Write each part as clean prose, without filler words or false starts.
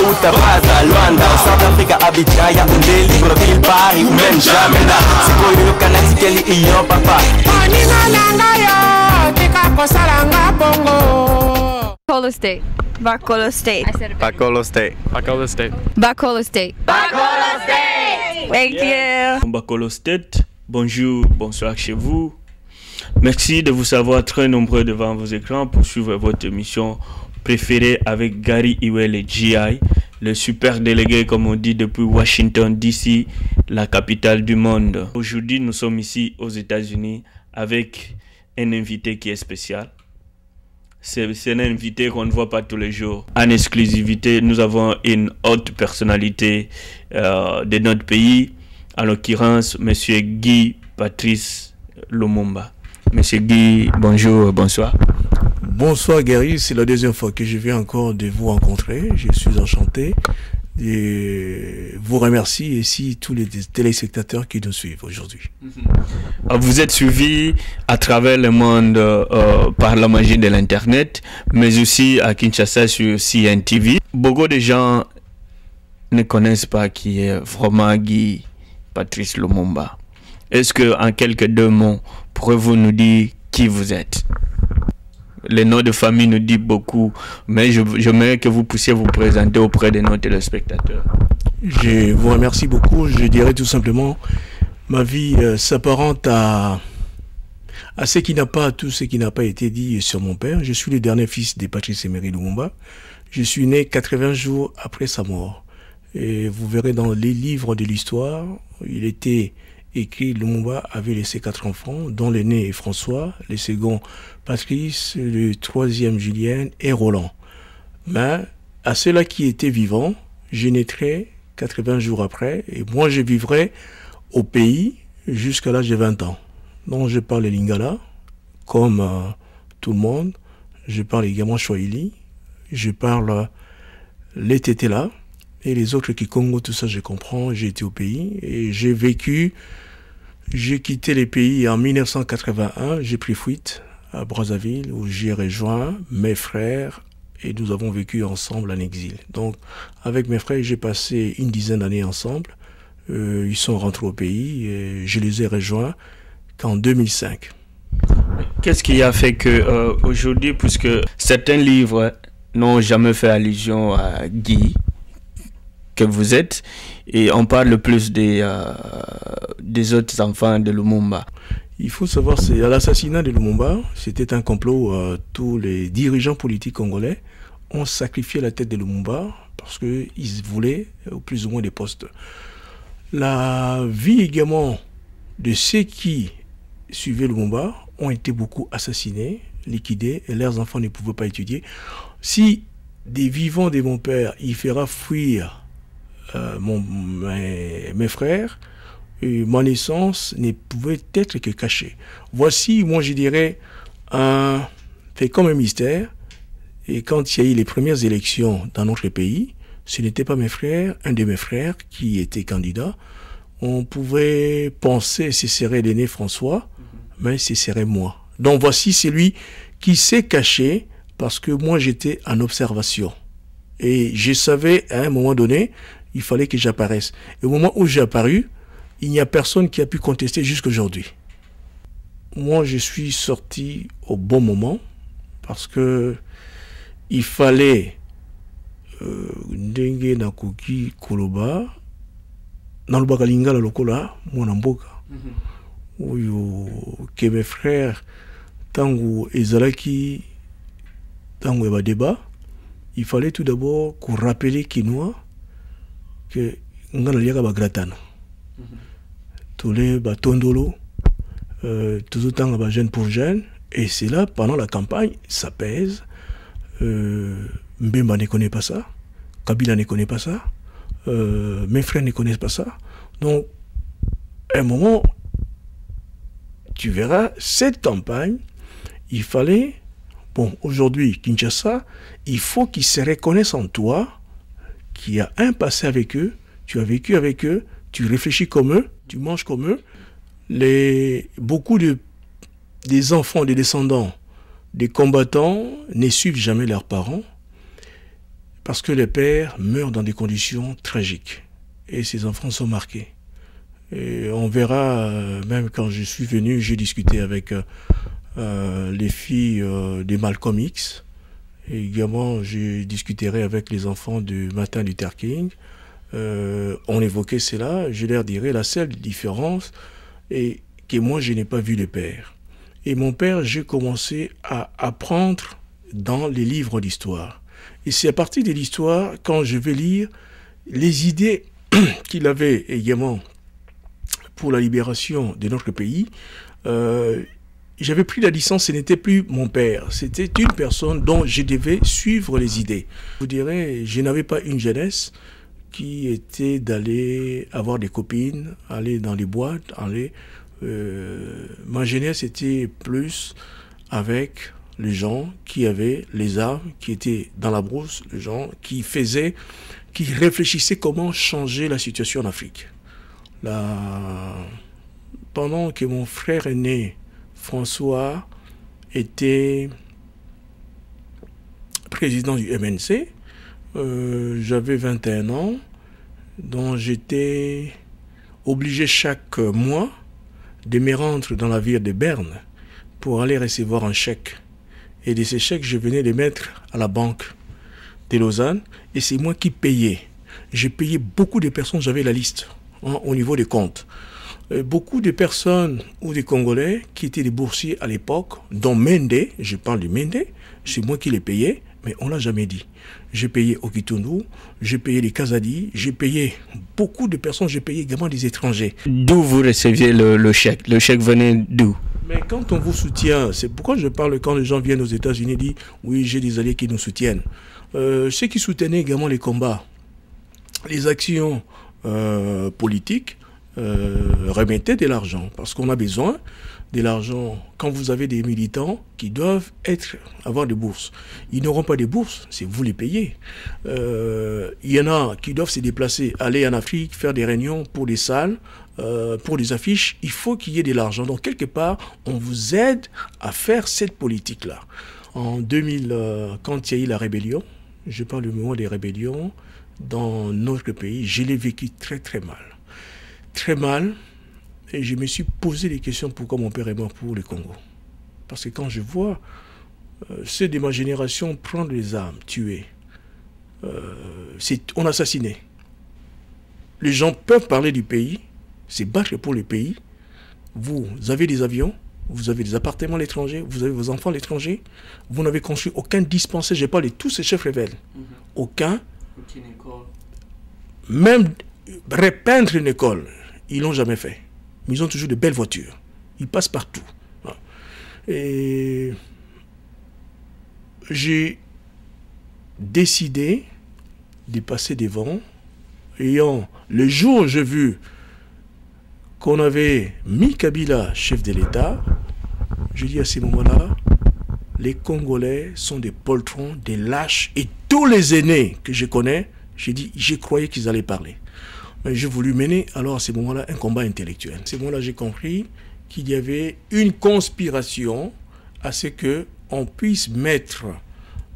Ceuta, Braza, Luanda, South Africa, Abidjan, Yaoundé, Libreville, Paris ou même Jamena. Sikoyo yokanaki keli iyo papa. Onina nanga yo, tika kosalanga bongo. Bacollo State. Bacollo State. I said it. Bacollo State. Bacollo State. Bacollo State. Bacollo State. Thank you. Bacollo State. Bonjour, bonsoir chez vous. Merci de vous savoir très nombreux devant vos écrans pour suivre votre émission préférée avec Gary Iwele GI, le super délégué, comme on dit, depuis Washington DC, la capitale du monde. Aujourd'hui, nous sommes ici aux États-Unis avec un invité qui est spécial. C'est un invité qu'on ne voit pas tous les jours. En exclusivité, nous avons une haute personnalité de notre pays, en l'occurrence, M. Guy Patrice Lumumba. Monsieur Guy, bonjour, bonsoir. Bonsoir Gary, c'est la deuxième fois que je viens encore de vous rencontrer. Je suis enchanté et vous remercie ici tous les téléspectateurs qui nous suivent aujourd'hui. Vous êtes suivi à travers le monde par la magie de l'internet, mais aussi à Kinshasa sur CNTV. Beaucoup de gens ne connaissent pas qui est vraiment Guy Patrice Lumumba. Est-ce que en quelques deux mots, pourrez-vous nous dire qui vous êtes? Le nom de famille nous dit beaucoup, mais j'aimerais que vous puissiez vous présenter auprès de nos téléspectateurs. Je vous remercie beaucoup. Je dirais tout simplement, ma vie s'apparente à ce qui n'a pas, tout ce qui n'a pas été dit sur mon père. Je suis le dernier fils de Patrice Emery Lumumba. Je suis né 80 jours après sa mort. Et vous verrez dans les livres de l'histoire, il était écrit Lumumba avait laissé 4 enfants, dont l'aîné est François, le second Patrice, le troisième Julien et Roland. Mais à ceux-là qui étaient vivants, je naîtrai 80 jours après, et moi je vivrai au pays jusqu'à l'âge de 20 ans. Donc je parle lingala, comme tout le monde, je parle également Swahili, je parle les Tétéla, et les autres qui Congo, tout ça je comprends, j'ai été au pays, et j'ai vécu. J'ai quitté les pays en 1981, j'ai pris fuite à Brazzaville où j'ai rejoint mes frères et nous avons vécu ensemble en exil. Donc avec mes frères, j'ai passé une dizaine d'années ensemble. Ils sont rentrés au pays et je les ai rejoints qu'en 2005. Qu'est-ce qui a fait que aujourd'hui, puisque certains livres n'ont jamais fait allusion à Guy, que vous êtes, et on parle plus des autres enfants de Lumumba. Il faut savoir, c'est à l'assassinat de Lumumba, c'était un complot. Tous les dirigeants politiques congolais ont sacrifié la tête de Lumumba parce qu'ils voulaient plus ou moins des postes. La vie également de ceux qui suivaient Lumumba ont été beaucoup assassinés, liquidés, et leurs enfants ne pouvaient pas étudier. des vivants de mon père, il fera fuir mes frères, ma naissance ne pouvait être que cachée. Voici, moi je dirais, fait comme un mystère. Et quand il y a eu les premières élections dans notre pays, ce n'était pas mes frères, un de mes frères qui était candidat. On pouvait penser que ce serait l'aîné François, mais ce serait moi. Donc voici celui qui s'est caché parce que moi j'étais en observation. Et je savais à un moment donné, il fallait que j'apparaisse. Et au moment où j'ai apparu, il n'y a personne qui a pu contester jusqu'à aujourd'hui. Moi je suis sorti au bon moment parce que il fallait ndenge na koki koloba na lobaka lingala lokola mwana mboka oyo que mes frères tango ezalaki tango ya débat, il fallait tout d'abord qu'on rappelle Kinois que ngana liaka ba gratano tole ba tondolo tout temps ba jeune pour jeune, et c'est là pendant la campagne ça pèse. Mbemba ne connaît pas ça, Kabila ne connaît pas ça, mes frères ne connaissent pas ça. Donc, à un moment, tu verras, cette campagne, il fallait, bon, aujourd'hui, Kinshasa, il faut qu'ils se reconnaissent en toi, qu'il y a un passé avec eux, tu as vécu avec eux, tu réfléchis comme eux, tu manges comme eux. Beaucoup des enfants, des descendants, des combattants ne suivent jamais leurs parents parce que les pères meurent dans des conditions tragiques et ces enfants sont marqués. Et on verra, même quand je suis venu, j'ai discuté avec les filles des Malcolm X. Et également, je discuterai avec les enfants du Martin Luther King. On évoquait cela, je leur dirais la seule différence est que moi, je n'ai pas vu le père. Et mon père, j'ai commencé à apprendre dans les livres d'histoire. Et c'est à partir de l'histoire, quand je vais lire les idées qu'il avait également pour la libération de notre pays, j'avais pris la licence, ce n'était plus mon père, c'était une personne dont je devais suivre les idées. Je vous dirais, je n'avais pas une jeunesse qui était d'aller avoir des copines, aller dans les boîtes, ma jeunesse était plus avec les gens qui avaient les armes, qui étaient dans la brousse, les gens qui réfléchissaient comment changer la situation en Afrique. Pendant que mon frère aîné, François, était président du MNC, j'avais 21 ans, donc j'étais obligé chaque mois de me rendre dans la ville de Berne pour aller recevoir un chèque. Et de ces chèques, je venais les mettre à la banque de Lausanne et c'est moi qui payais. J'ai payé beaucoup de personnes, j'avais la liste au niveau des comptes. Beaucoup de personnes ou des Congolais qui étaient des boursiers à l'époque, dont Mende, je parle de Mende, c'est moi qui les payais, mais on ne l'a jamais dit. J'ai payé Okitundu, j'ai payé les Kazadi, j'ai payé beaucoup de personnes, j'ai payé également des étrangers. D'où vous receviez le chèque? Le chèque venait d'où? Mais quand on vous soutient, c'est pourquoi je parle quand les gens viennent aux États-Unis et disent « oui, j'ai des alliés qui nous soutiennent ». Ceux qui soutenaient également les combats, les actions politiques, remettez de l'argent, parce qu'on a besoin de l'argent. Quand vous avez des militants qui doivent avoir des bourses, ils n'auront pas de bourses, c'est vous les payez. Il y en a qui doivent se déplacer, aller en Afrique, faire des réunions pour des salles, pour des affiches, il faut qu'il y ait de l'argent. Donc quelque part, on vous aide à faire cette politique-là. En 2000, quand il y a eu la rébellion, je parle du moment des rébellions, dans notre pays, je l'ai vécu très très mal. Très mal, et je me suis posé des questions pourquoi mon père est mort pour le Congo. Parce que quand je vois ceux de ma génération prendre les armes, tuer, on assassinait. Les gens peuvent parler du pays, c'est battre pour le pays. Vous avez des avions, vous avez des appartements à l'étranger, vous avez vos enfants à l'étranger, vous n'avez construit aucun dispensaire, je parle de tous ces chefs rebelles. Aucun. Même repeindre une école, ils l'ont jamais fait. Mais ils ont toujours de belles voitures. Ils passent partout. Et j'ai décidé de passer devant. Le jour où j'ai vu qu'on avait mis Kabila chef de l'État, je dis à ce moment-là, les Congolais sont des poltrons, des lâches. Et tous les aînés que je connais, j'ai dit, je croyais qu'ils allaient parler. Mais j'ai voulu mener alors à ce moment-là un combat intellectuel. À ce moment-là, j'ai compris qu'il y avait une conspiration à ce qu'on puisse mettre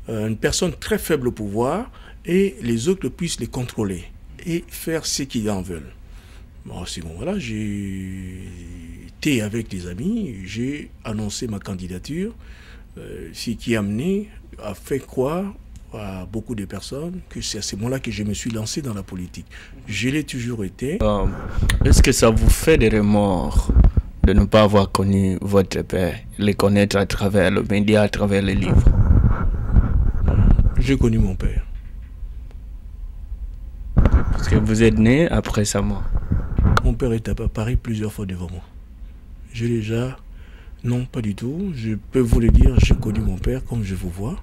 une personne très faible au pouvoir et les autres puissent les contrôler et faire ce qu'ils en veulent. Bon, à ce moment-là, j'ai été avec des amis, j'ai annoncé ma candidature, ce qui a fait croire à beaucoup de personnes que c'est à ce moment-là que je me suis lancé dans la politique. Je l'ai toujours été. Est-ce que ça vous fait des remords de ne pas avoir connu votre père, les connaître à travers le média, à travers les livres? J'ai connu mon père. Parce que vous êtes né après sa mort. Mon père est apparu plusieurs fois devant moi. J'ai déjà... Non, pas du tout. Je peux vous le dire, j'ai connu mon père comme je vous vois.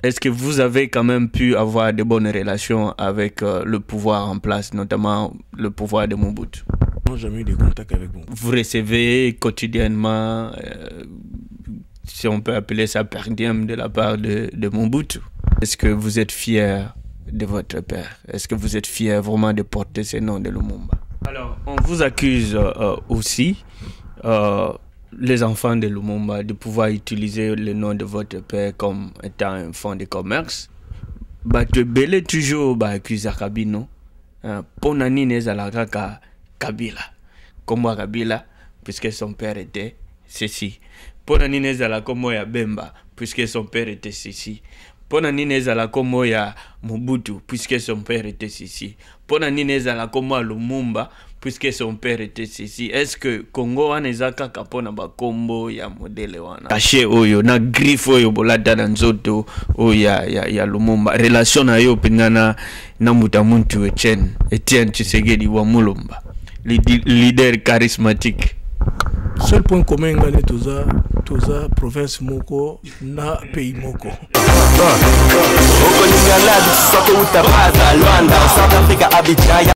Est-ce que vous avez quand même pu avoir de bonnes relations avec le pouvoir en place, notamment le pouvoir de Mobutu? Non, jamais eu de contact avec Mobutu. Vous recevez quotidiennement, si on peut appeler ça per diem, de la part de Mobutu. Est-ce que vous êtes fier de votre père? Est-ce que vous êtes fier vraiment de porter ce nom de Lumumba? Alors, on vous accuse aussi les enfants de Lumumba de pouvoir utiliser le nom de votre père comme étant un fonds de commerce. Bato belé toujours accuse Kabino. Pour nani nezalaka ka Kabila. Comme Kabila, puisque son père était ceci. Pour nani nezala comme ya Bemba, puisque son père était ceci. Pour nani nezala comme ya Mobutu, puisque son père était ceci. Pour nani nezala comme Lumumba, puisque son père était ceci. Est-ce que Congo wana ezaka kapona ba kombo ya modele wana caché oyo na griffe oyo bolata na nzoto ya Lumumba relation na yo pingana na mutamuntu Etienne Tshisekedi wa Mulumba leader charismatique. Seul point commun ngane toza province moko na pays moko. Oko ni ngala sote utabaza Luanda South Africa Abidjan.